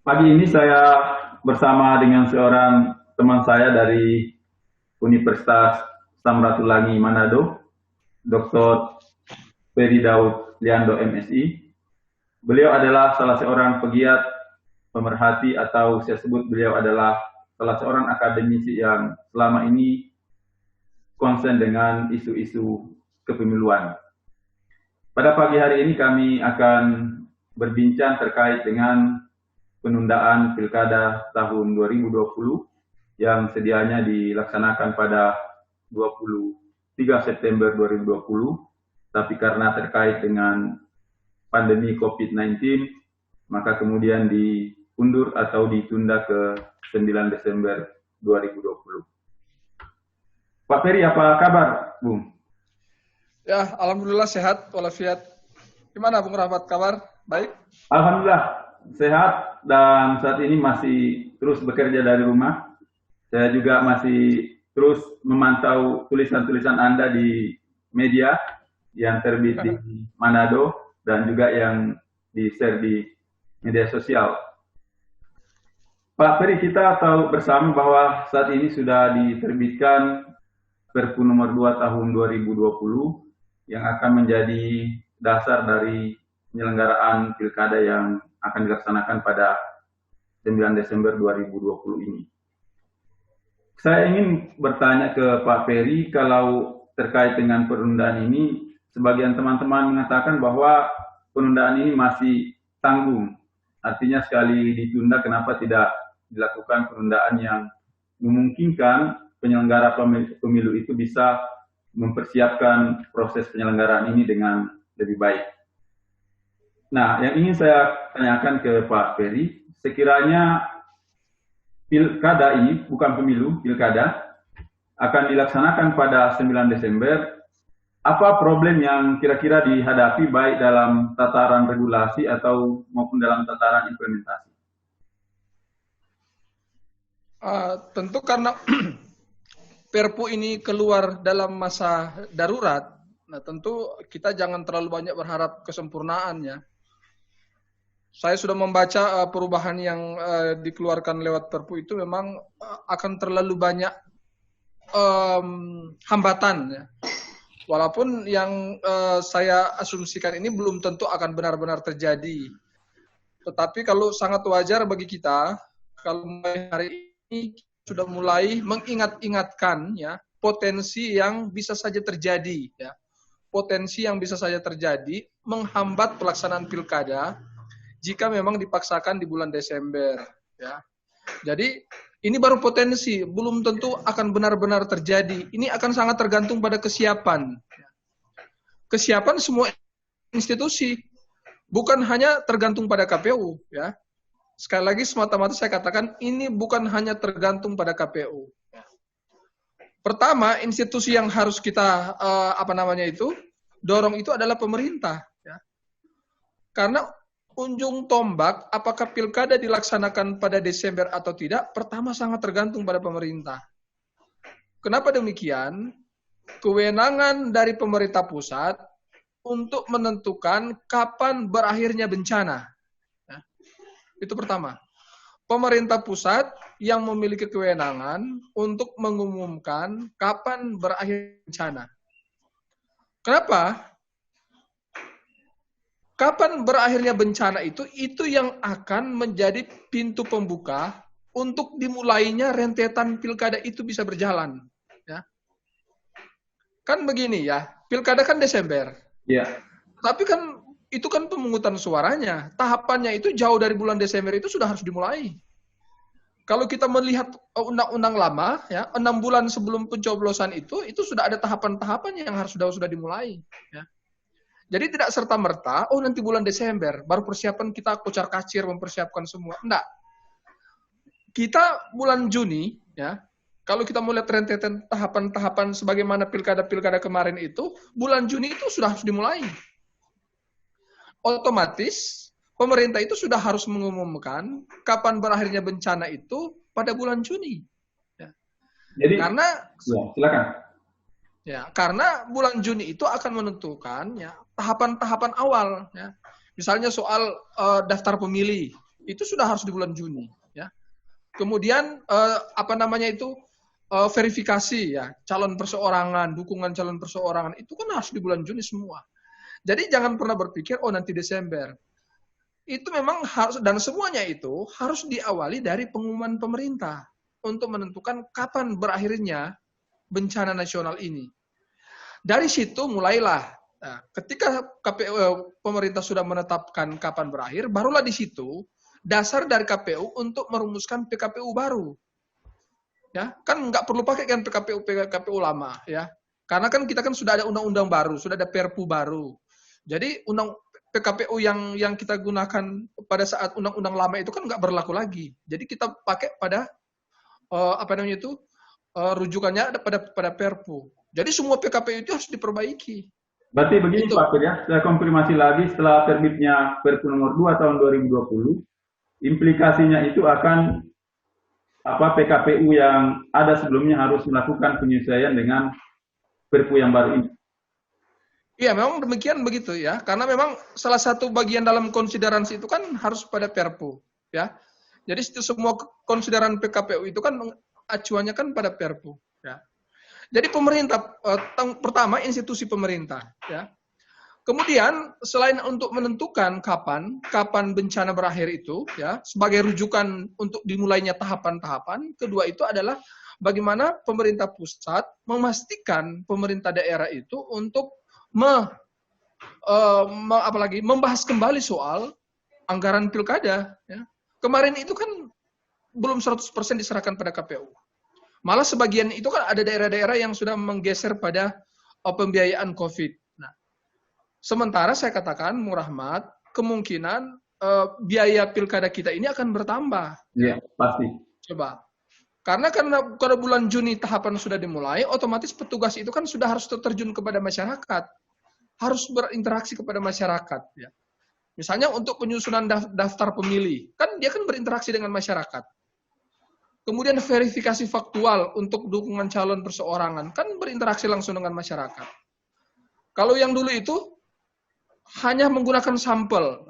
Pagi ini saya bersama dengan seorang teman saya dari Universitas Samratulangi Manado, Dr. Ferry Daud Liando MSI. Beliau adalah salah seorang pegiat pemerhati atau saya sebut beliau adalah salah seorang akademisi yang selama ini konsen dengan isu-isu kepemiluan. Pada pagi hari ini kami akan berbincang terkait dengan penundaan Pilkada tahun 2020 yang sedianya dilaksanakan pada 23 September 2020, tapi karena terkait dengan pandemi COVID-19, maka kemudian diundur atau ditunda ke 9 Desember 2020. Pak Ferry, apa kabar, Bung? Ya, alhamdulillah sehat walafiat. Gimana Bung Rahmat kabar? Baik? Alhamdulillah sehat dan saat ini masih terus bekerja dari rumah. Saya juga masih terus memantau tulisan-tulisan Anda di media yang terbit di Manado dan juga yang di-share di media sosial. Pak Ferry, kita tahu bersama bahwa saat ini sudah diterbitkan Perpu nomor 2 tahun 2020 yang akan menjadi dasar dari penyelenggaraan pilkada yang akan dilaksanakan pada 9 Desember 2020 ini. Saya ingin bertanya ke Pak Ferry, kalau terkait dengan penundaan ini, sebagian teman-teman mengatakan bahwa penundaan ini masih tanggung. Artinya sekali ditunda, kenapa tidak dilakukan penundaan yang memungkinkan penyelenggara pemilu itu bisa mempersiapkan proses penyelenggaraan ini dengan lebih baik. Nah, yang ingin saya tanyakan ke Pak Ferry, sekiranya pilkada ini, bukan pemilu, pilkada, akan dilaksanakan pada 9 Desember, apa problem yang kira-kira dihadapi baik dalam tataran regulasi atau maupun dalam tataran implementasi? Tentu karena Perpu ini keluar dalam masa darurat, nah tentu kita jangan terlalu banyak berharap kesempurnaannya. Saya sudah membaca perubahan yang dikeluarkan lewat Perpu itu memang akan terlalu banyak hambatan. Ya. Walaupun yang saya asumsikan ini belum tentu akan benar-benar terjadi. Tetapi kalau sangat wajar bagi kita, kalau mulai hari ini sudah mulai mengingat-ingatkan ya potensi yang bisa saja terjadi ya. Potensi yang bisa saja terjadi menghambat pelaksanaan pilkada jika memang dipaksakan di bulan Desember ya. Jadi ini baru potensi, belum tentu akan benar-benar terjadi. Ini akan sangat tergantung pada kesiapan. Kesiapan semua institusi, bukan hanya tergantung pada KPU ya. Sekali lagi semata-mata saya katakan ini bukan hanya tergantung pada KPU. Pertama, institusi yang harus kita dorong itu adalah pemerintah. Ya. Karena ujung tombak apakah pilkada dilaksanakan pada Desember atau tidak, pertama sangat tergantung pada pemerintah. Kenapa demikian? Kewenangan dari pemerintah pusat untuk menentukan kapan berakhirnya bencana. Itu pertama. Pemerintah pusat yang memiliki kewenangan untuk mengumumkan kapan berakhir bencana. Kenapa? Kapan berakhirnya bencana itu yang akan menjadi pintu pembuka untuk dimulainya rentetan pilkada itu bisa berjalan. Ya. Kan begini ya, pilkada kan Desember. Ya. Tapi kan itu kan pemungutan suaranya. Tahapannya itu jauh dari bulan Desember itu sudah harus dimulai. Kalau kita melihat undang-undang lama, ya 6 bulan sebelum pencoblosan itu sudah ada tahapan-tahapan yang harus sudah dimulai. Ya. Jadi tidak serta-merta, nanti bulan Desember, baru persiapan kita kocar-kacir mempersiapkan semua. Enggak. Kita bulan Juni, ya kalau kita melihat rentetan tahapan-tahapan sebagaimana pilkada-pilkada kemarin itu, bulan Juni itu sudah harus dimulai. Otomatis pemerintah itu sudah harus mengumumkan kapan berakhirnya bencana itu pada bulan Juni. Ya. Jadi, silakan. Ya, karena bulan Juni itu akan menentukan ya tahapan-tahapan awal. Ya. Misalnya soal daftar pemilih. itu sudah harus di bulan Juni, ya. Kemudian verifikasi ya, calon perseorangan, dukungan calon perseorangan itu kan harus di bulan Juni semua. Jadi jangan pernah berpikir nanti Desember. Itu memang harus, dan semuanya itu harus diawali dari pengumuman pemerintah untuk menentukan kapan berakhirnya bencana nasional ini. Dari situ mulailah. Nah, ketika pemerintah sudah menetapkan kapan berakhir, barulah di situ dasar dari KPU untuk merumuskan PKPU baru. Ya, kan nggak perlu pakai kan PKPU lama, ya. Karena kan kita kan sudah ada undang-undang baru, sudah ada Perpu baru. Jadi PKPU yang kita gunakan pada saat undang-undang lama itu kan nggak berlaku lagi. Jadi kita pakai pada rujukannya ada pada Perpu. Jadi semua PKPU itu harus diperbaiki. Berarti begini Pak Fir, ya, saya konfirmasi lagi setelah terbitnya Perpu nomor 2 tahun 2020, implikasinya itu akan PKPU yang ada sebelumnya harus melakukan penyesuaian dengan Perpu yang baru ini. Iya, memang demikian begitu ya. Karena memang salah satu bagian dalam konsideransi itu kan harus pada Perpu, ya. Jadi semua konsideran PKPU itu kan acuannya kan pada Perpu, ya. Jadi pemerintah pertama institusi pemerintah, ya. Kemudian selain untuk menentukan kapan bencana berakhir itu, ya, sebagai rujukan untuk dimulainya tahapan-tahapan, kedua itu adalah bagaimana pemerintah pusat memastikan pemerintah daerah itu untuk membahas kembali soal anggaran pilkada. Ya. Kemarin itu kan belum 100% diserahkan pada KPU. Malah sebagian itu kan ada daerah-daerah yang sudah menggeser pada pembiayaan COVID. Nah, sementara saya katakan, Rahmat, kemungkinan biaya pilkada kita ini akan bertambah. Iya, pasti. Coba. Karena kalau bulan Juni tahapan sudah dimulai, otomatis petugas itu kan sudah harus terjun kepada masyarakat. Harus berinteraksi kepada masyarakat. Ya. Misalnya untuk penyusunan daftar pemilih, kan dia kan berinteraksi dengan masyarakat. Kemudian verifikasi faktual untuk dukungan calon perseorangan, kan berinteraksi langsung dengan masyarakat. Kalau yang dulu itu hanya menggunakan sampel,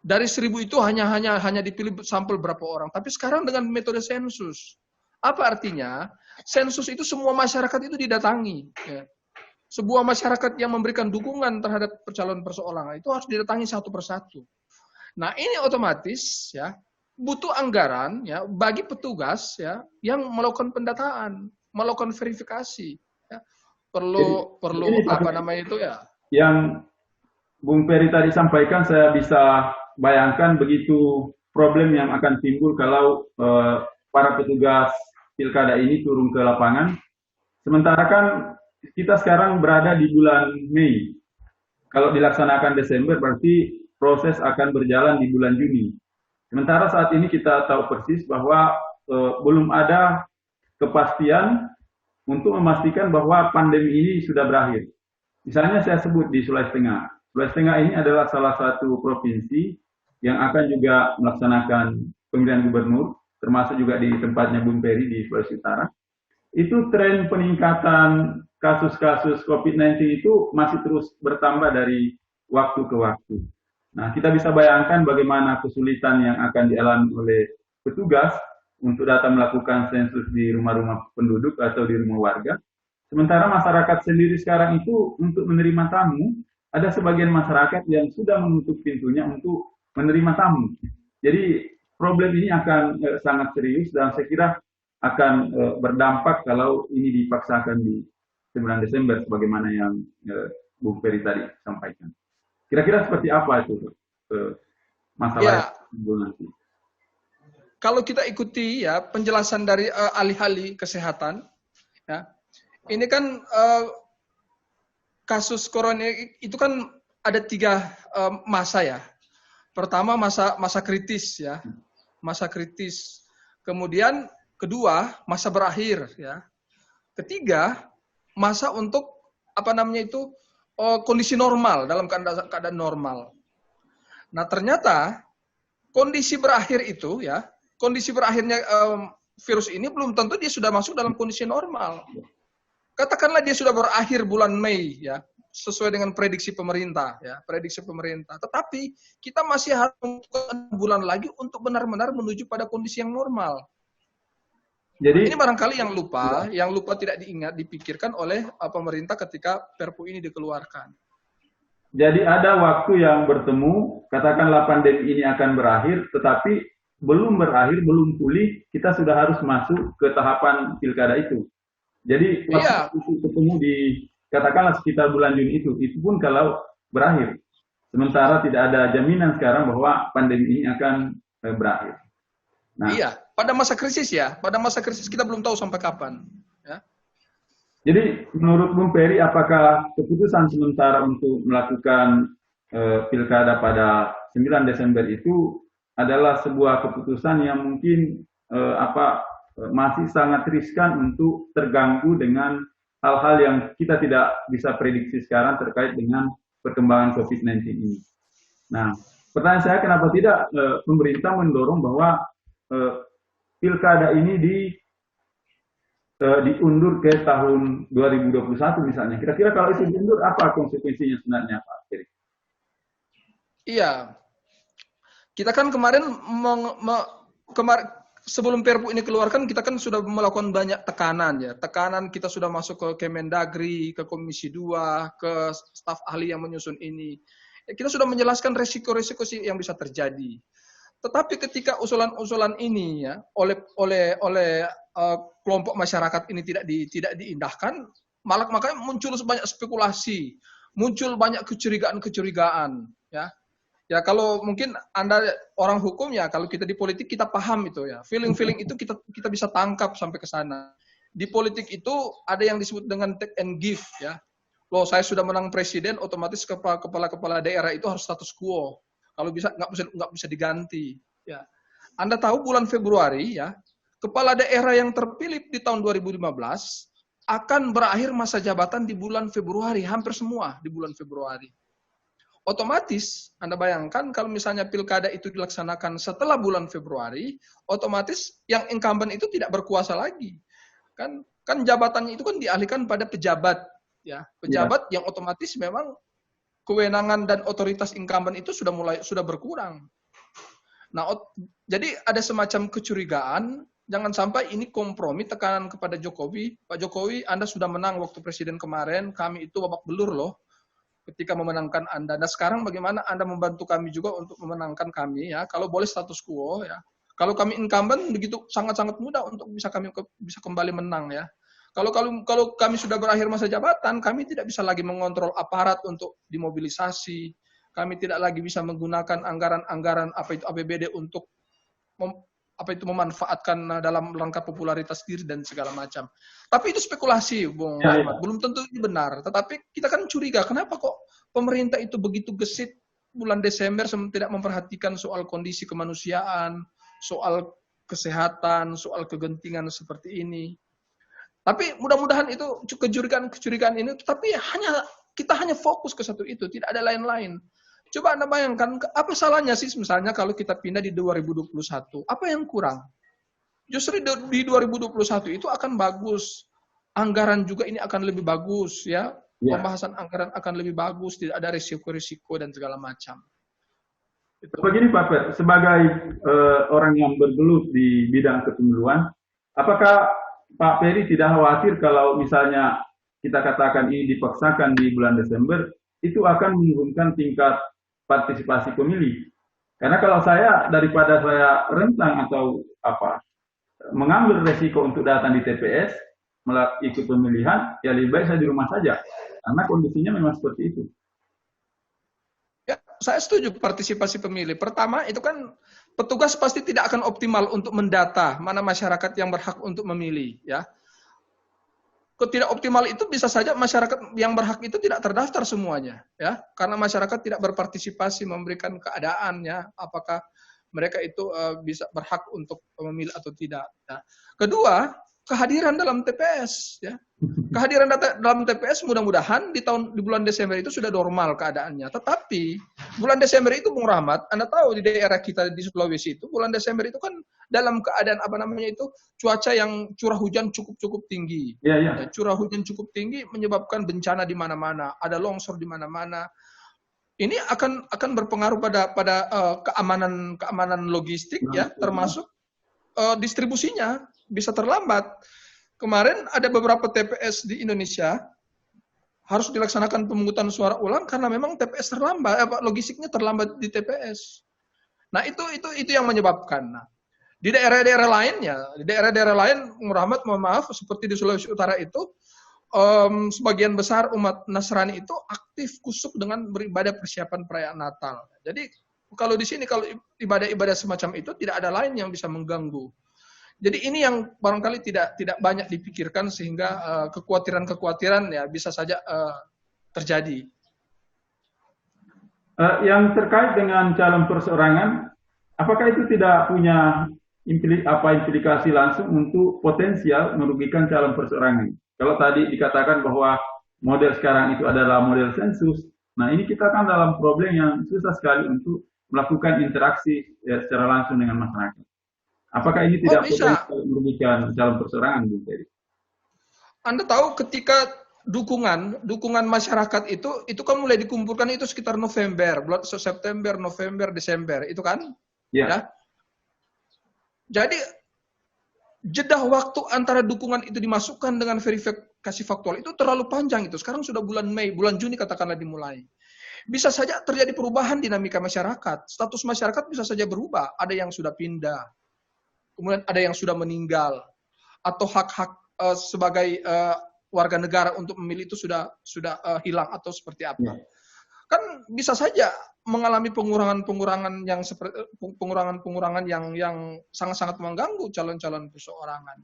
dari 1.000 itu hanya dipilih sampel berapa orang. Tapi sekarang dengan metode sensus, apa artinya? Sensus itu semua masyarakat itu didatangi. Ya. Sebuah masyarakat yang memberikan dukungan terhadap calon perseorangan itu harus didatangi satu persatu. Nah ini otomatis ya butuh anggaran ya bagi petugas ya yang melakukan pendataan, melakukan verifikasi. Ya. Perlu apa namanya itu ya? Yang Bung Peri tadi sampaikan saya bisa bayangkan begitu problem yang akan timbul kalau para petugas pilkada ini turun ke lapangan. Sementara kan kita sekarang berada di bulan Mei. Kalau dilaksanakan Desember berarti proses akan berjalan di bulan Juni. Sementara saat ini kita tahu persis bahwa belum ada kepastian untuk memastikan bahwa pandemi ini sudah berakhir. Misalnya saya sebut di Sulawesi Tengah. Sulawesi Tengah ini adalah salah satu provinsi yang akan juga melaksanakan pemilihan gubernur, termasuk juga di tempatnya Bung Peri di Sulawesi Utara. Itu tren peningkatan kasus-kasus COVID-19 itu masih terus bertambah dari waktu ke waktu. Nah, kita bisa bayangkan bagaimana kesulitan yang akan dialami oleh petugas untuk datang melakukan sensus di rumah-rumah penduduk atau di rumah warga. Sementara masyarakat sendiri sekarang itu untuk menerima tamu, ada sebagian masyarakat yang sudah menutup pintunya untuk menerima tamu. Jadi problem ini akan sangat serius dan saya kira akan berdampak kalau ini dipaksakan di 9 Desember sebagaimana yang Bung Peri tadi sampaikan. Kira-kira seperti apa itu masalah ya. Nanti? Kalau kita ikuti ya penjelasan dari ahli-ahli kesehatan, ya ini kan kasus corona itu kan ada 3 masa ya. Pertama masa kritis ya, masa kritis. Kemudian kedua masa berakhir ya. Ketiga masa untuk kondisi normal dalam keadaan normal. Nah ternyata kondisi berakhir itu ya, kondisi berakhirnya virus ini belum tentu dia sudah masuk dalam kondisi normal. Katakanlah dia sudah berakhir bulan Mei ya, sesuai dengan prediksi pemerintah, ya, prediksi pemerintah. Tetapi kita masih harus bulan lagi untuk benar-benar menuju pada kondisi yang normal. Jadi ini barangkali yang lupa tidak diingat, dipikirkan oleh pemerintah ketika Perpu ini dikeluarkan. Jadi ada waktu yang bertemu, katakanlah pandemi ini akan berakhir, tetapi belum berakhir, belum pulih, kita sudah harus masuk ke tahapan pilkada itu. Jadi waktu itu ketemu di katakanlah sekitar bulan Juni itu pun kalau berakhir. Sementara tidak ada jaminan sekarang bahwa pandemi ini akan berakhir. Nah, iya, pada masa krisis kita belum tahu sampai kapan. Ya. Jadi menurut Bung Peri, apakah keputusan sementara untuk melakukan pilkada pada 9 Desember itu adalah sebuah keputusan yang mungkin masih sangat riskan untuk terganggu dengan hal-hal yang kita tidak bisa prediksi sekarang terkait dengan perkembangan COVID-19 ini. Nah, pertanyaan saya, kenapa tidak pemerintah mendorong bahwa pilkada ini diundur ke tahun 2021 misalnya. Kira-kira kalau itu diundur, apa konsekuensinya sebenarnya, Pak Peri? Iya. Kita kan kemarin sebelum Perpu ini keluarkan, kita kan sudah melakukan banyak tekanan, ya. Tekanan kita sudah masuk ke Kemendagri, ke Komisi 2, ke staf ahli yang menyusun ini. Kita sudah menjelaskan resiko-resiko yang bisa terjadi. Tetapi ketika usulan-usulan ini ya oleh kelompok masyarakat ini tidak diindahkan, makanya muncul banyak spekulasi, muncul banyak kecurigaan, ya. Ya kalau mungkin Anda orang hukum, ya kalau kita di politik kita paham itu ya. Feeling itu kita bisa tangkap sampai ke sana. Di politik itu ada yang disebut dengan take and give, ya. Loh, saya sudah menang presiden, otomatis kepala daerah itu harus status quo. Kalau bisa nggak bisa diganti, ya. Anda tahu bulan Februari, ya, kepala daerah yang terpilih di tahun 2015 akan berakhir masa jabatan di bulan Februari, hampir semua di bulan Februari. Otomatis Anda bayangkan kalau misalnya pilkada itu dilaksanakan setelah bulan Februari, otomatis yang incumbent itu tidak berkuasa lagi. Kan jabatannya itu kan dialihkan pada pejabat, ya. Pejabat yang otomatis memang kewenangan dan otoritas incumbent itu sudah berkurang. Nah, jadi ada semacam kecurigaan, jangan sampai ini kompromi tekanan kepada Jokowi. Pak Jokowi, Anda sudah menang waktu presiden kemarin, kami itu babak belur loh ketika memenangkan Anda. Nah, sekarang bagaimana Anda membantu kami juga untuk memenangkan kami, ya. Kalau boleh status quo, ya. Kalau kami incumbent begitu sangat-sangat mudah untuk bisa kembali menang, ya. Kalau kami sudah berakhir masa jabatan, kami tidak bisa lagi mengontrol aparat untuk dimobilisasi. Kami tidak lagi bisa menggunakan anggaran APBD untuk memanfaatkan dalam rangka popularitas diri dan segala macam. Tapi itu spekulasi, Bung Ahmad. Belum tentu ini benar. Tetapi kita kan curiga, kenapa kok pemerintah itu begitu gesit bulan Desember tidak memperhatikan soal kondisi kemanusiaan, soal kesehatan, soal kegentingan seperti ini. Tapi mudah-mudahan itu kecurigaan ini, tapi kita hanya fokus ke satu itu, tidak ada lain-lain. Coba Anda bayangkan, apa salahnya sih misalnya kalau kita pindah di 2021? Apa yang kurang? Justru di 2021 itu akan bagus. Anggaran juga ini akan lebih bagus, ya. Pembahasan anggaran akan lebih bagus, tidak ada risiko-risiko dan segala macam. Begini Pak Per, sebagai orang yang bergelut di bidang kepemiluan, apakah Pak Peri tidak khawatir kalau misalnya kita katakan ini dipaksakan di bulan Desember, itu akan menurunkan tingkat partisipasi pemilih? Karena kalau daripada saya rentang atau mengambil resiko untuk datang di TPS, ikut pemilihan, ya lebih baik saya di rumah saja. Karena kondisinya memang seperti itu. Ya, saya setuju partisipasi pemilih. Pertama, itu kan petugas pasti tidak akan optimal untuk mendata mana masyarakat yang berhak untuk memilih, ya. Ketidak optimal itu bisa saja masyarakat yang berhak itu tidak terdaftar semuanya, ya, karena masyarakat tidak berpartisipasi memberikan keadaannya, apakah mereka itu bisa berhak untuk memilih atau tidak. Nah, kedua, kehadiran dalam TPS, ya. Kehadiran dalam TPS mudah-mudahan di bulan Desember itu sudah normal keadaannya. Tetapi bulan Desember itu, Bung Rahmat, Anda tahu di daerah kita di Sulawesi itu bulan Desember itu kan dalam keadaan apa namanya itu cuaca yang curah hujan cukup tinggi. Iya, iya. Curah hujan cukup tinggi menyebabkan bencana di mana-mana, ada longsor di mana-mana. Ini akan berpengaruh pada keamanan logistik ya, termasuk distribusinya bisa terlambat. Kemarin ada beberapa TPS di Indonesia harus dilaksanakan pemungutan suara ulang karena memang TPS terlambat, logistiknya terlambat di TPS. Nah, itu yang menyebabkan. Nah, di daerah-daerah lain, Rahmat, mohon maaf, seperti di Sulawesi Utara itu, sebagian besar umat Nasrani itu aktif kusuk dengan beribadah persiapan perayaan Natal. Jadi kalau di sini kalau ibadah-ibadah semacam itu tidak ada lain yang bisa mengganggu. Jadi ini yang barangkali tidak banyak dipikirkan sehingga kekhawatiran ya bisa saja terjadi. Yang terkait dengan calon perseorangan, apakah itu tidak punya implikasi langsung untuk potensial merugikan calon perseorangan? Kalau tadi dikatakan bahwa model sekarang itu adalah model sensus, nah ini kita kan dalam problem yang susah sekali untuk melakukan interaksi ya, secara langsung dengan masyarakat. Apakah ini tidak potensial merugikan calon perseorangan, Bu Ferry? Anda tahu ketika dukungan masyarakat itu kan mulai dikumpulkan itu sekitar November, bulan September, November, Desember, itu kan? Ya. Jadi jeda waktu antara dukungan itu dimasukkan dengan verifikasi faktual itu terlalu panjang itu. Sekarang sudah bulan Mei, bulan Juni katakanlah dimulai. Bisa saja terjadi perubahan dinamika masyarakat. Status masyarakat bisa saja berubah. Ada yang sudah pindah, kemudian ada yang sudah meninggal, atau hak-hak sebagai warga negara untuk memilih itu sudah hilang atau seperti apa. Kan bisa saja mengalami pengurangan yang sangat-sangat mengganggu calon-calon perseorangan.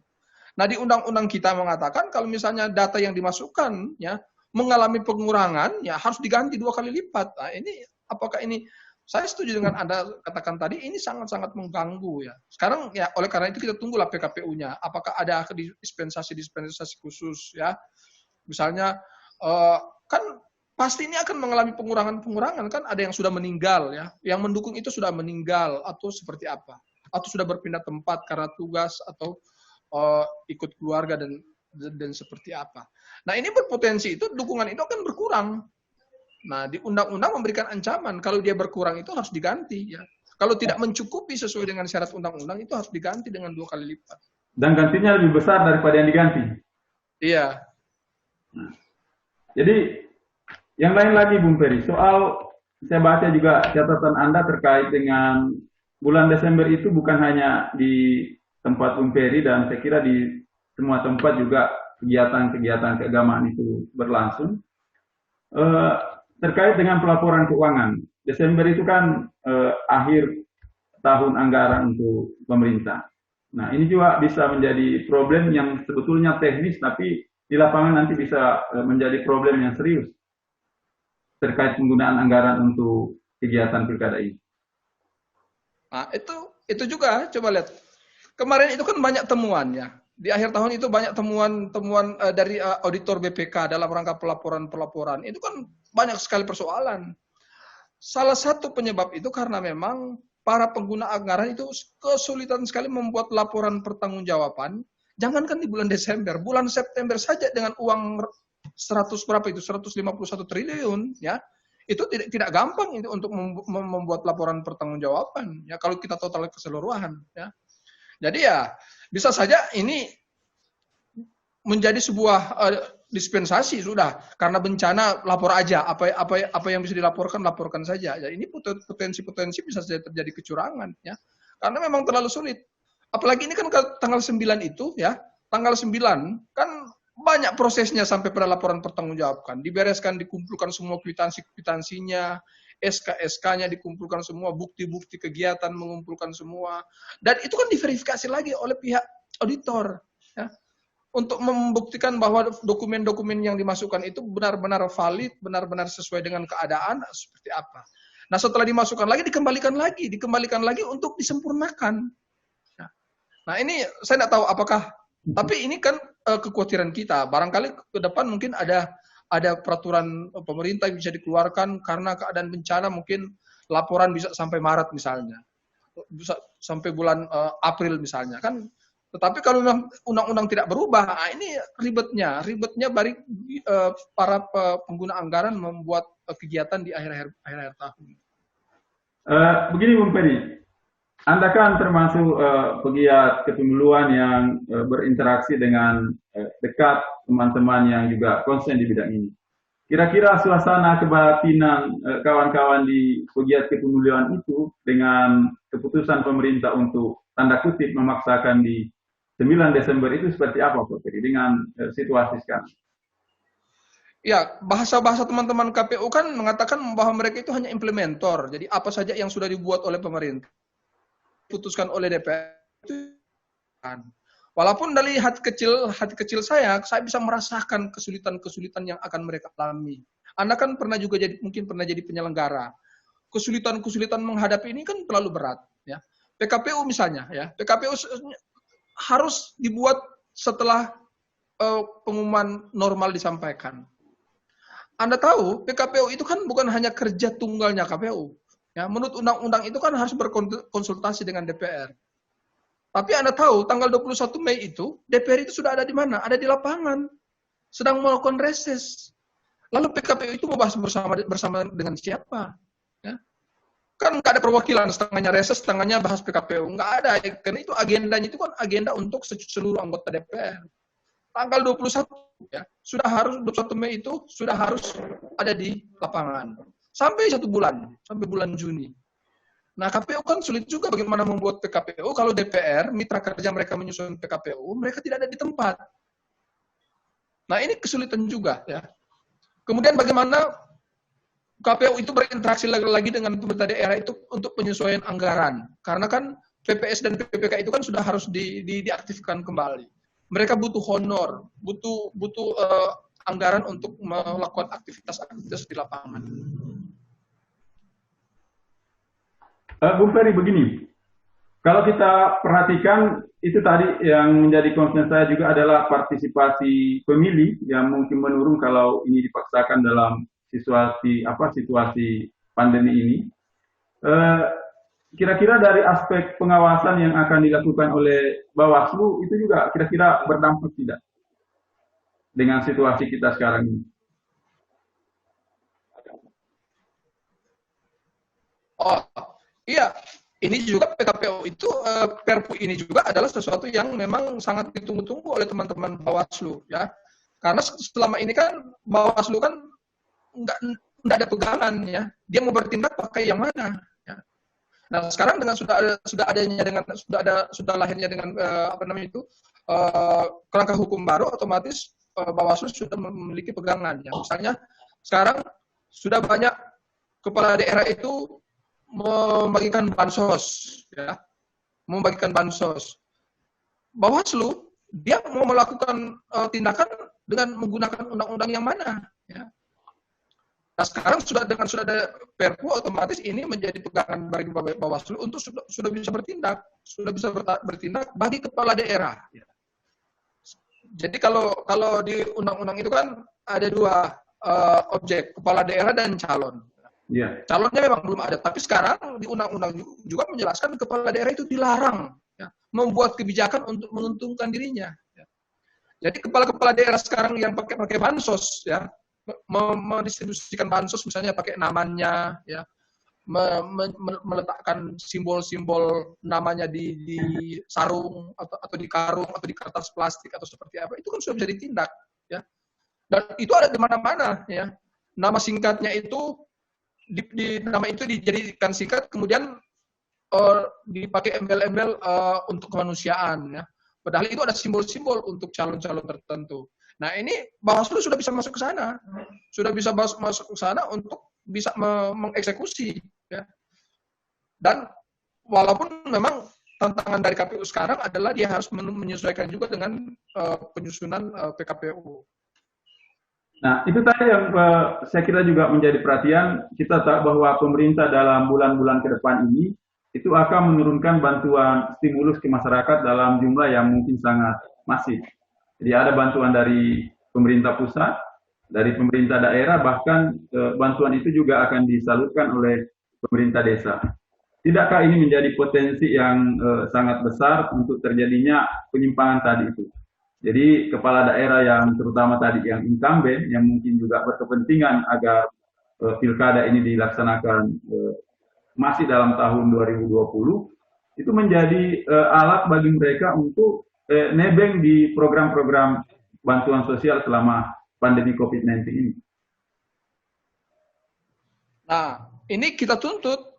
Nah, di undang-undang kita mengatakan kalau misalnya data yang dimasukkan ya mengalami pengurangan ya harus diganti 2 kali lipat. Nah, ini apakah ini saya setuju dengan Anda katakan tadi ini sangat-sangat mengganggu ya. Sekarang ya oleh karena itu kita tunggulah PKPU-nya. Apakah ada dispensasi khusus ya. Misalnya kan pasti ini akan mengalami pengurangan kan ada yang sudah meninggal ya, yang mendukung itu sudah meninggal atau seperti apa, atau sudah berpindah tempat karena tugas atau ikut keluarga dan seperti apa. Nah ini berpotensi itu dukungan itu akan berkurang. Nah di undang-undang memberikan ancaman kalau dia berkurang itu harus diganti ya. Kalau tidak mencukupi sesuai dengan syarat undang-undang itu harus diganti dengan 2 kali lipat. Dan gantinya lebih besar daripada yang diganti. Iya. Nah, jadi yang lain lagi, Bung Ferry, soal saya baca juga catatan Anda terkait dengan bulan Desember itu bukan hanya di tempat Bung Ferry dan saya kira di semua tempat juga kegiatan-kegiatan keagamaan itu berlangsung. Terkait dengan pelaporan keuangan, Desember itu kan akhir tahun anggaran untuk pemerintah. Nah, ini juga bisa menjadi problem yang sebetulnya teknis, tapi di lapangan nanti bisa menjadi problem yang serius terkait penggunaan anggaran untuk kegiatan pilkada ini. Nah, itu juga coba lihat. Kemarin itu kan banyak temuan ya. Di akhir tahun itu banyak temuan dari auditor BPK dalam rangka pelaporan. Itu kan banyak sekali persoalan. Salah satu penyebab itu karena memang para pengguna anggaran itu kesulitan sekali membuat laporan pertanggungjawaban. Jangankan di bulan Desember, bulan September saja dengan uang 151 triliun ya itu tidak gampang itu untuk membuat laporan pertanggungjawaban ya kalau kita total keseluruhan ya. Jadi ya bisa saja ini menjadi sebuah dispensasi sudah karena bencana lapor aja apa yang bisa laporkan saja ya. Ini potensi bisa saja terjadi kecurangan ya karena memang terlalu sulit, apalagi ini kan tanggal 9 itu ya, tanggal 9 kan banyak prosesnya sampai pada laporan pertanggungjawaban, dibereskan, dikumpulkan semua kwitansinya, SK-SK-nya dikumpulkan semua, bukti-bukti kegiatan mengumpulkan semua, dan itu kan diverifikasi lagi oleh pihak auditor, ya, untuk membuktikan bahwa dokumen-dokumen yang dimasukkan itu benar-benar valid, benar-benar sesuai dengan keadaan seperti apa. Nah setelah dimasukkan lagi, dikembalikan lagi untuk disempurnakan. Nah ini saya tidak tahu apakah, tapi ini kan kekhawatiran kita. Barangkali ke depan mungkin ada peraturan pemerintah yang bisa dikeluarkan karena keadaan bencana, mungkin laporan bisa sampai Maret misalnya. sampai bulan April misalnya kan. Tetapi kalau memang undang-undang tidak berubah, ini ribetnya bagi para pengguna anggaran membuat kegiatan di akhir tahun. Begini Bung Ferry, Anda kan termasuk pegiat kepemiluan yang berinteraksi dengan dekat teman-teman yang juga konsen di bidang ini. Kira-kira suasana kebatinan kawan-kawan di pegiat kepemiluan itu dengan keputusan pemerintah untuk tanda kutip memaksakan di 9 Desember itu seperti apa Pak Ferry dengan situasi sekarang? Ya, bahasa-bahasa teman-teman KPU kan mengatakan bahwa mereka itu hanya implementor. Jadi apa saja yang sudah dibuat oleh pemerintah, diputuskan oleh DPR itu kan. Walaupun dari hati kecil saya bisa merasakan kesulitan-kesulitan yang akan mereka alami. Anda kan mungkin pernah jadi penyelenggara. Kesulitan-kesulitan menghadapi ini kan terlalu berat. Ya. PKPU misalnya, ya, PKPU harus dibuat setelah pengumuman normal disampaikan. Anda tahu, PKPU itu kan bukan hanya kerja tunggalnya KPU. Ya, menurut undang-undang itu kan harus berkonsultasi dengan DPR. Tapi Anda tahu, tanggal 21 Mei itu, DPR itu sudah ada di mana? Ada di lapangan. Sedang melakukan reses. Lalu PKPU itu mau bahas bersama dengan siapa? Ya. Kan nggak ada perwakilan, setengahnya reses, setengahnya bahas PKPU. Nggak ada, karena itu agendanya itu kan agenda untuk seluruh anggota DPR. Tanggal 21, ya, 21 Mei itu sudah harus ada di lapangan. Sampai 1 bulan, sampai bulan Juni. Nah, KPU kan sulit juga bagaimana membuat PKPU kalau DPR, mitra kerja mereka menyusun PKPU, mereka tidak ada di tempat. Nah, ini kesulitan juga, ya. Kemudian bagaimana KPU itu berinteraksi lagi dengan pemerintah daerah itu untuk penyesuaian anggaran. Karena kan PPS dan PPK itu kan sudah harus diaktifkan kembali. Mereka butuh honor, butuh anggaran untuk melakukan aktivitas di lapangan. Bung Ferry, begini, kalau kita perhatikan itu tadi yang menjadi concern saya juga adalah partisipasi pemilih yang mungkin menurun kalau ini dipaksakan dalam situasi pandemi ini. Kira-kira dari aspek pengawasan yang akan dilakukan oleh Bawaslu itu juga kira-kira berdampak tidak dengan situasi kita sekarang ini? Oh, iya, ini juga PKPU itu Perpu ini juga adalah sesuatu yang memang sangat ditunggu-tunggu oleh teman-teman Bawaslu, ya. Karena selama ini kan Bawaslu kan nggak ada pegangan, ya. Dia mau bertindak pakai yang mana, ya. Nah, sekarang dengan sudah lahirnya dengan kerangka hukum baru, otomatis Bawaslu sudah memiliki pegangan, ya. Misalnya sekarang sudah banyak kepala daerah itu membagikan bansos, ya, membagikan bansos. Bawaslu dia mau melakukan tindakan dengan menggunakan undang-undang yang mana, ya. Nah, sekarang sudah ada Perpu, otomatis ini menjadi pegangan bagi Bawaslu untuk sudah bisa bertindak bagi kepala daerah. Ya. Jadi kalau di undang-undang itu kan ada 2 objek, kepala daerah dan calon. Yeah. Calonnya memang belum ada, tapi sekarang di undang-undang juga menjelaskan kepala daerah itu dilarang, ya, membuat kebijakan untuk menguntungkan dirinya. Ya. Jadi kepala-kepala daerah sekarang yang pakai bansos, ya, mendistribusikan bansos misalnya pakai namanya, ya, meletakkan simbol-simbol namanya di sarung atau di karung atau di kertas plastik atau seperti apa, itu kan sudah bisa ditindak, ya. Dan itu ada di mana-mana, ya. Nama singkatnya itu nama itu dijadikan singkat, kemudian dipakai embel-embel untuk kemanusiaan, ya. Padahal itu ada simbol-simbol untuk calon-calon tertentu. Nah, ini Bawaslu sudah bisa masuk ke sana, untuk bisa mengeksekusi, ya. Dan walaupun memang tantangan dari KPU sekarang adalah dia harus menyesuaikan juga dengan penyusunan PKPU. Nah, itu tadi yang saya kira juga menjadi perhatian. Kita tahu bahwa pemerintah dalam bulan-bulan ke depan ini itu akan menurunkan bantuan stimulus ke masyarakat dalam jumlah yang mungkin sangat masif. Jadi ada bantuan dari pemerintah pusat, dari pemerintah daerah, bahkan bantuan itu juga akan disalurkan oleh pemerintah desa. tidakkah ini menjadi potensi yang sangat besar untuk terjadinya penyimpangan tadi itu? Jadi kepala daerah yang terutama tadi yang incumbent, yang mungkin juga berkepentingan agar pilkada ini dilaksanakan masih dalam tahun 2020, itu menjadi alat bagi mereka untuk nebeng di program-program bantuan sosial selama pandemi COVID-19 ini. Nah, ini kita tuntut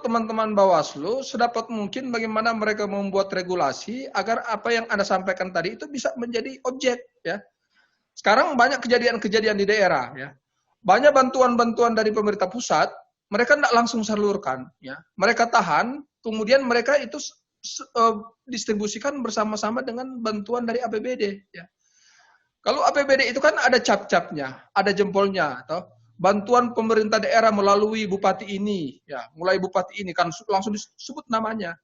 teman-teman Bawaslu sedapat mungkin bagaimana mereka membuat regulasi agar apa yang Anda sampaikan tadi itu bisa menjadi objek, ya. Sekarang banyak kejadian-kejadian di daerah, ya. Banyak bantuan-bantuan dari pemerintah pusat, mereka tidak langsung salurkan, ya. Mereka tahan, kemudian mereka itu distribusikan bersama-sama dengan bantuan dari APBD, ya. Kalau APBD itu kan ada cap-capnya, ada jempolnya, atau bantuan pemerintah daerah melalui bupati ini, ya, mulai bupati ini kan langsung disebut namanya.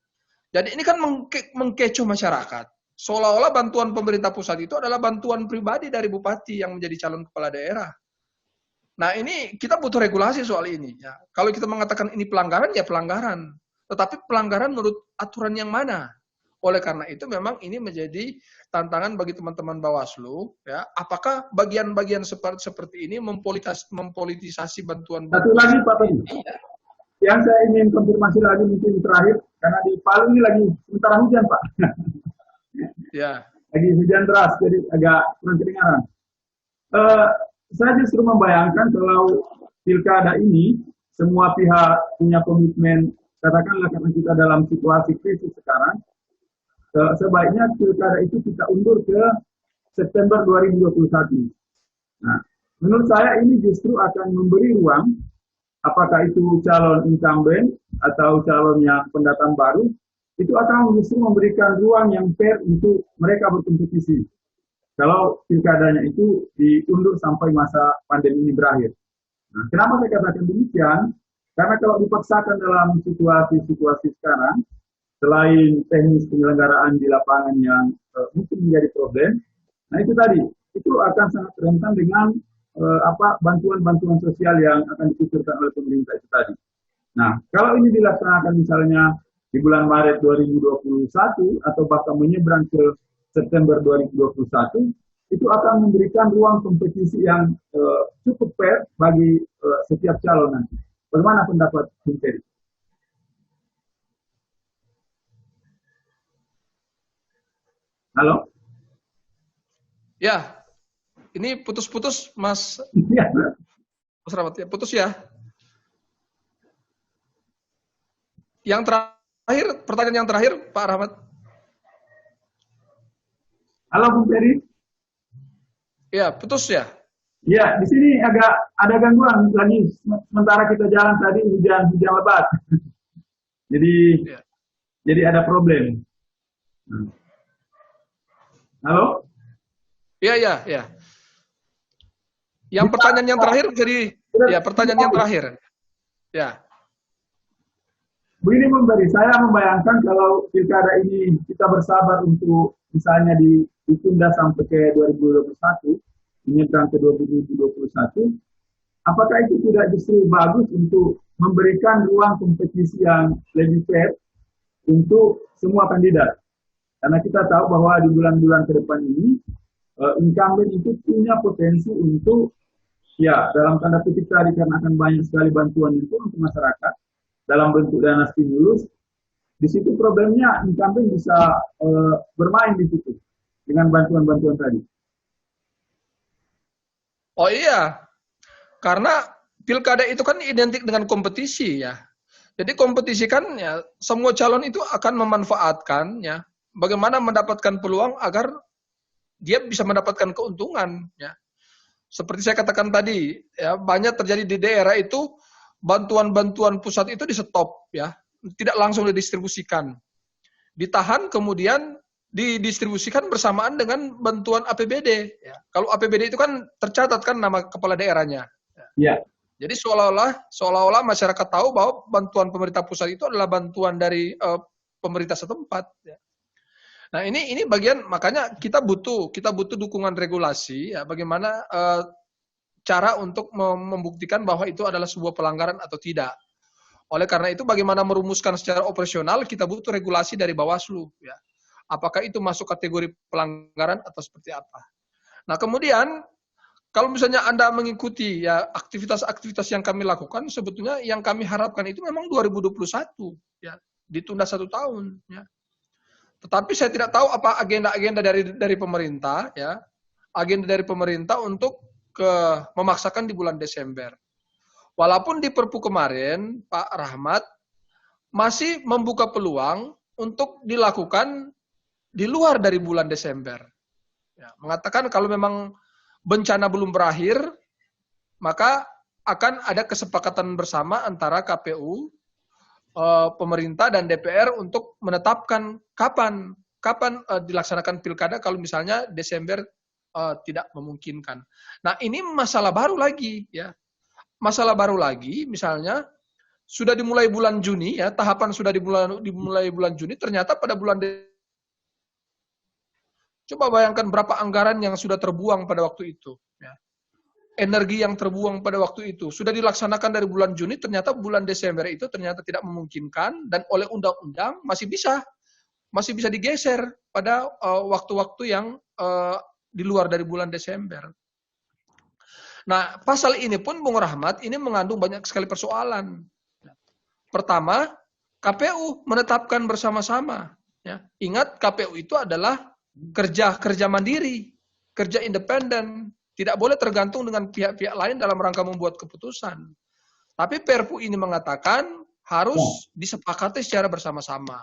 Jadi ini kan mengkecoh masyarakat. Seolah-olah bantuan pemerintah pusat itu adalah bantuan pribadi dari bupati yang menjadi calon kepala daerah. Nah, ini kita butuh regulasi soal ini, ya. Kalau kita mengatakan ini pelanggaran, ya pelanggaran. Tetapi pelanggaran menurut aturan yang mana? Oleh karena itu memang ini menjadi tantangan bagi teman-teman Bawaslu, ya. Apakah bagian-bagian seperti ini mempolitisasi bantuan? Satu lagi Pak Tony, yang saya ingin konfirmasi lagi mungkin terakhir, karena di Palu ini lagi sementara hujan Pak. Ya. Lagi hujan deras, jadi agak kurang kedengaran. Saya justru membayangkan kalau pilkada ini semua pihak punya komitmen, katakanlah karena kita dalam situasi krisis sekarang, sebaiknya pilkada itu kita undur ke September 2021. Nah, menurut saya ini justru akan memberi ruang, apakah itu calon incumbent atau calon yang pendatang baru, itu akan justru memberikan ruang yang fair untuk mereka berkompetisi. Kalau pilkadanya itu diundur sampai masa pandemi ini berakhir. Nah, kenapa saya katakan demikian? Karena kalau dipaksakan dalam situasi sekarang, selain teknis penyelenggaraan di lapangan yang mungkin menjadi problem, nah itu tadi, itu akan sangat rentan dengan bantuan-bantuan sosial yang akan dikucurkan oleh pemerintah itu tadi. Nah, kalau ini dilaksanakan misalnya di bulan Maret 2021 atau bahkan menyeberang ke September 2021, itu akan memberikan ruang kompetisi yang cukup fair bagi setiap calon nanti. Bagaimana pendapat Bung Ferry? Halo? Ya, ini putus-putus, Mas. Iya. Mas Rahmat, ya, putus ya. Yang terakhir, pertanyaan yang terakhir, Pak Rahmat. Halo, Bung Ferry. Ya, putus ya. Ya, di sini agak ada gangguan lagi. Sementara kita jalan tadi hujan lebat. Jadi ada problem. Halo? Iya. Yang pertanyaan yang terakhir jadi, ya pertanyaan yang terakhir. Ya. Begini Bung Ferry, saya membayangkan kalau pilkada ini kita bersabar untuk misalnya ditunda sampai ke 2021, menyeberang ke 2021, apakah itu tidak justru bagus untuk memberikan ruang kompetisi yang lebih fair untuk semua kandidat? Karena kita tahu bahwa di bulan-bulan ke depan ini, incumbent itu punya potensi untuk, ya dalam tanda kutip tadi, karena akan banyak sekali bantuan itu untuk masyarakat, dalam bentuk dana stimulus, di situ problemnya incumbent bisa bermain di situ, dengan bantuan-bantuan tadi. Oh iya, karena pilkada itu kan identik dengan kompetisi ya. Jadi kompetisi kan ya, semua calon itu akan memanfaatkan ya, bagaimana mendapatkan peluang agar dia bisa mendapatkan keuntungan ya. Seperti saya katakan tadi, ya banyak terjadi di daerah itu bantuan-bantuan pusat itu di stop ya, tidak langsung didistribusikan. Ditahan kemudian didistribusikan bersamaan dengan bantuan APBD ya. Kalau APBD itu kan tercatat kan nama kepala daerahnya. Ya. Jadi seolah-olah masyarakat tahu bahwa bantuan pemerintah pusat itu adalah bantuan dari pemerintah setempat ya. Nah, ini bagian, makanya kita butuh dukungan regulasi ya, bagaimana cara untuk membuktikan bahwa itu adalah sebuah pelanggaran atau tidak. Oleh karena itu bagaimana merumuskan secara operasional kita butuh regulasi dari Bawaslu ya. Apakah itu masuk kategori pelanggaran atau seperti apa. Nah, kemudian kalau misalnya Anda mengikuti ya aktivitas-aktivitas yang kami lakukan, sebetulnya yang kami harapkan itu memang 2021 ya, ditunda 1 tahun ya. Tetapi saya tidak tahu apa agenda-agenda dari pemerintah ya. Agenda dari pemerintah untuk memaksakan di bulan Desember. Walaupun di Perpu kemarin, Pak Rahmat masih membuka peluang untuk dilakukan di luar dari bulan Desember. Ya, mengatakan kalau memang bencana belum berakhir, maka akan ada kesepakatan bersama antara KPU, pemerintah dan DPR untuk menetapkan kapan dilaksanakan pilkada kalau misalnya Desember tidak memungkinkan. Nah, ini masalah baru lagi ya. Masalah baru lagi, misalnya sudah dimulai bulan Juni ya, tahapan sudah dimulai bulan Juni, ternyata pada bulan coba bayangkan berapa anggaran yang sudah terbuang pada waktu itu ya. Energi yang terbuang pada waktu itu sudah dilaksanakan dari bulan Juni, ternyata bulan Desember itu ternyata tidak memungkinkan dan oleh undang-undang masih bisa digeser pada waktu-waktu yang di luar dari bulan Desember. Nah, pasal ini pun Bung Rahmat ini mengandung banyak sekali persoalan. Pertama, KPU menetapkan bersama-sama. Ya. Ingat, KPU itu adalah kerja mandiri, kerja independen, tidak boleh tergantung dengan pihak-pihak lain dalam rangka membuat keputusan. Tapi Perpu ini mengatakan harus disepakati secara bersama-sama.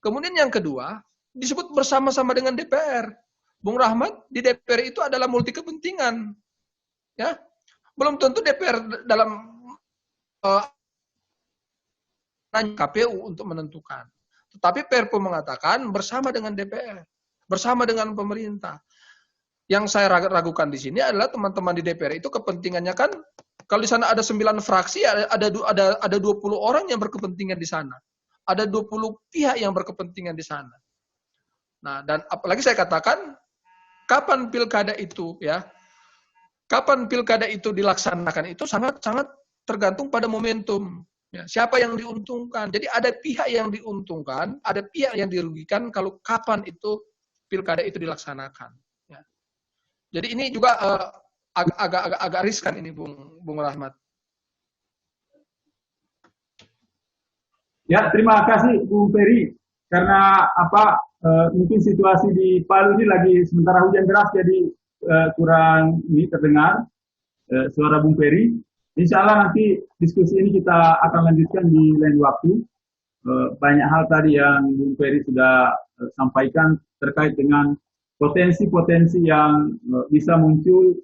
Kemudian yang kedua, disebut bersama-sama dengan DPR. Bung Rahmat, di DPR itu adalah multi kepentingan. Ya, belum tentu DPR dalam KPU untuk menentukan. Tetapi Perpu mengatakan bersama dengan DPR, bersama dengan pemerintah. Yang saya ragukan di sini adalah teman-teman di DPR itu kepentingannya kan, kalau di sana ada 9 fraksi, ada 20 orang yang berkepentingan di sana. Ada 20 pihak yang berkepentingan di sana. Nah, dan apalagi saya katakan, kapan pilkada itu ya, kapan pilkada itu dilaksanakan itu sangat-sangat tergantung pada momentum. Ya, siapa yang diuntungkan. Jadi ada pihak yang diuntungkan, ada pihak yang dirugikan kalau kapan itu pilkada itu dilaksanakan. Ya. Jadi ini juga agak riskan ini, Bung Rahmat. Ya, terima kasih Bung Ferry. Karena mungkin situasi di Palu ini lagi sementara hujan deras, jadi kurang ini terdengar suara Bung Ferry. Insya Allah nanti diskusi ini kita akan lanjutkan di lain waktu. Banyak hal tadi yang Bung Ferry sudah sampaikan terkait dengan potensi-potensi yang bisa muncul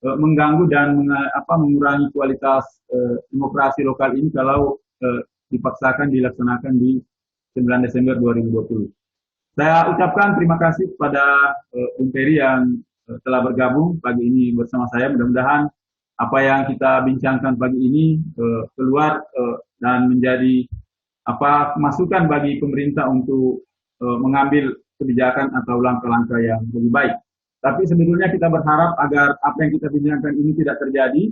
mengganggu dan mengurangi kualitas demokrasi lokal ini kalau dipaksakan dilaksanakan di 9 Desember 2020. Saya ucapkan terima kasih kepada Bung Ferry yang telah bergabung pagi ini bersama saya. Mudah-mudahan apa yang kita bincangkan pagi ini keluar dan menjadi masukan bagi pemerintah untuk mengambil kebijakan atau langkah-langkah yang lebih baik. Tapi sebetulnya kita berharap agar apa yang kita bincangkan ini tidak terjadi,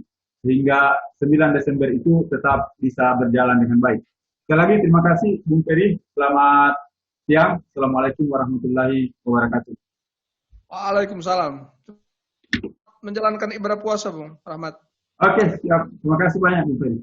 sehingga 9 Desember itu tetap bisa berjalan dengan baik. Sekali lagi terima kasih Bung Ferry. Selamat siang. Assalamualaikum warahmatullahi wabarakatuh. Waalaikumsalam. Menjalankan ibadah puasa, Bung Rahmat. Oke, siap. Terima kasih banyak, Bung Ferry.